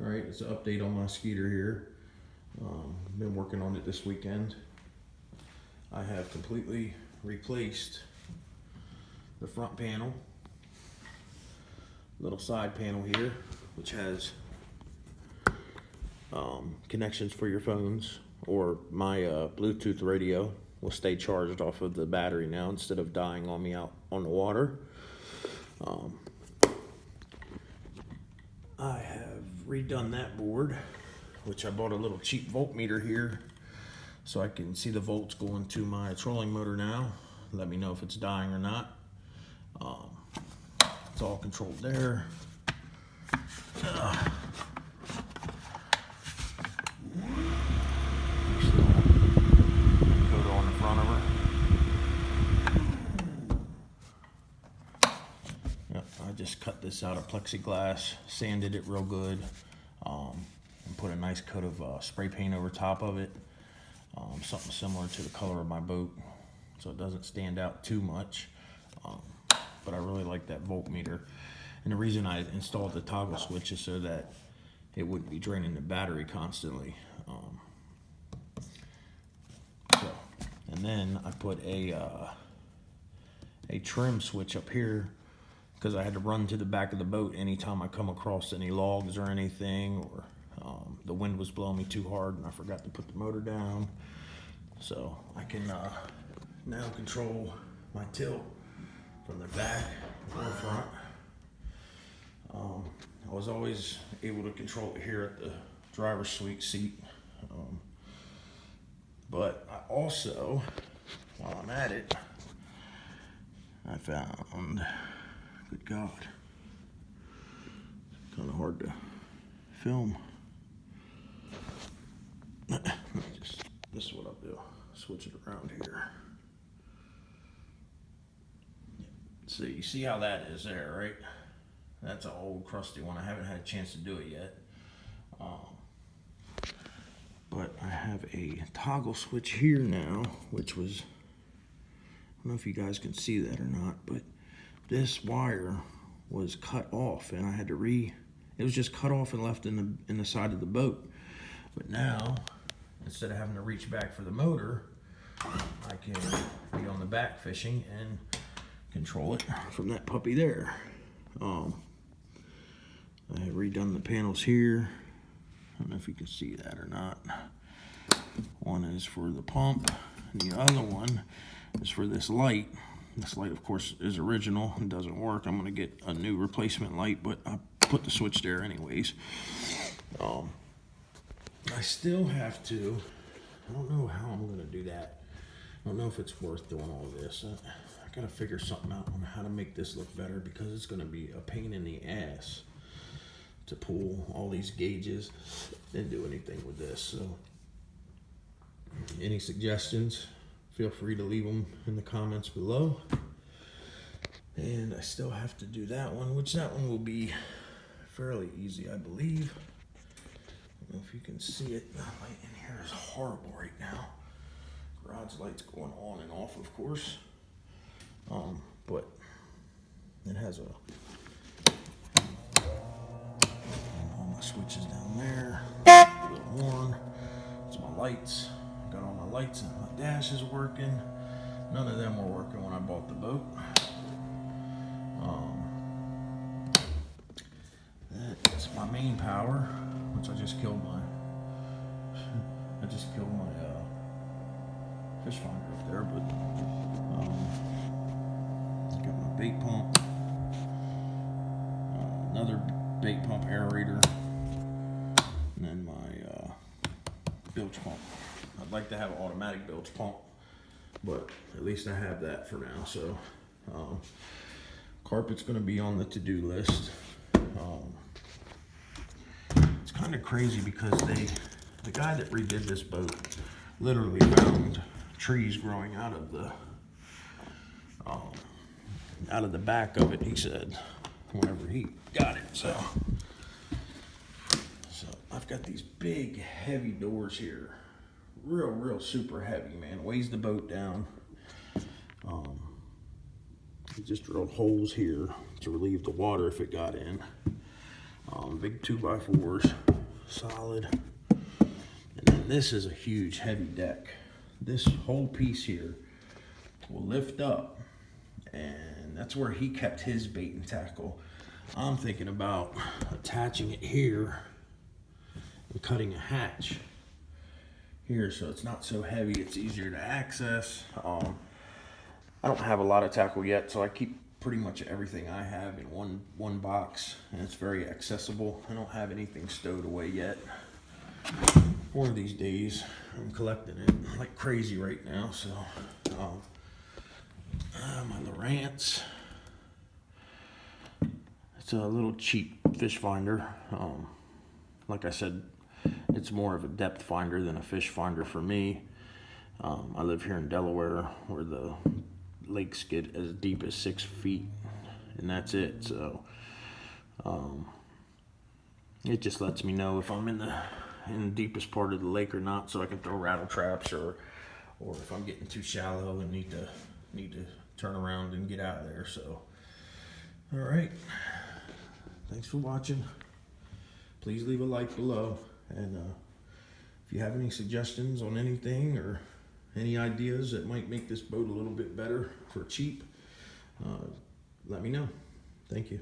Alright, it's an update on my Skeeter here. Been working on it this weekend. I have completely replaced the front panel, little side panel here, which has connections for your phones, or my Bluetooth radio will stay charged off of the battery now instead of dying on me out on the water. I have redone that board, which I bought a little cheap voltmeter here so I can see the volts going to my trolling motor now. Let me know if it's dying or not. It's all controlled there. Coat on the front of her. Yep, I just cut this out of plexiglass, sanded it real good, and put a nice coat of spray paint over top of it. Something similar to the color of my boat, so it doesn't stand out too much. But I really like that voltmeter. And the reason I installed the toggle switch is so that it wouldn't be draining the battery constantly. And then I put a trim switch up here because I had to run to the back of the boat anytime I come across any logs or anything, or the wind was blowing me too hard and I forgot to put the motor down. So I can now control my tilt from the back or front. I was always able to control it here at the driver's seat. But I also, while I'm at it, I found, good God, kind of hard to film. This is what I'll do. Switch it around here. So you see how that is there, right? That's an old crusty one. I haven't had a chance to do it yet. But I have a toggle switch here now, which was, I don't know if you guys can see that or not, but this wire was cut off and I had to it was just cut off and left in the side of the boat. But now, instead of having to reach back for the motor, I can be on the back fishing and control it from that puppy there. I have redone the panels here. I don't know if you can see that or not. One is for the pump, and the other one is for this light. This light, of course, is original and doesn't work. I'm gonna get a new replacement light, but I put the switch there anyways. I still have to, I don't know how I'm gonna do that. I don't know if it's worth doing all this. I gotta figure something out on how to make this look better, because it's gonna be a pain in the ass to pull all these gauges and do anything with this. So any suggestions, feel free to leave them in the comments below. And I still have to do that one, which that one will be fairly easy, I believe. I don't know if you can see it. The light in here is horrible right now. Garage light's going on and off, of course. But it has all my switches down there. A little horn. It's my lights. Got all my lights and my dash is working. None of them were working when I bought the boat. That's my main power, which I just killed my fish finder up there, but I got my bait pump, another bait pump aerator, and then my bilge pump. I'd like to have an automatic bilge pump, but at least I have that for now. So carpet's going to be on the to-do list. It's kind of crazy because the guy that redid this boat literally found trees growing out of the back of it, he said, whenever he got it. So I've got these big heavy doors here, real super heavy, man. Weighs the boat down. He just drilled holes here to relieve the water if it got in. big 2x4s, solid. And then this is a huge, heavy deck. This whole piece here will lift up, and that's where he kept his bait and tackle. I'm thinking about attaching it here and cutting a hatch here so it's not so heavy, it's easier to access. I don't have a lot of tackle yet, so I keep pretty much everything I have in one box, and it's very accessible. I don't have anything stowed away yet. One of these days, I'm collecting it like crazy right now. So my Lowrance, it's a little cheap fish finder. Like I said, it's more of a depth finder than a fish finder for me. I live here in Delaware, where the lakes get as deep as 6 feet, and that's it. So it just lets me know if I'm in the deepest part of the lake or not, so I can throw rattle traps, or if I'm getting too shallow and need to turn around and get out of there. So all right, thanks for watching. Please leave a like below, and if you have any suggestions on anything or any ideas that might make this boat a little bit better for cheap, let me know. Thank you.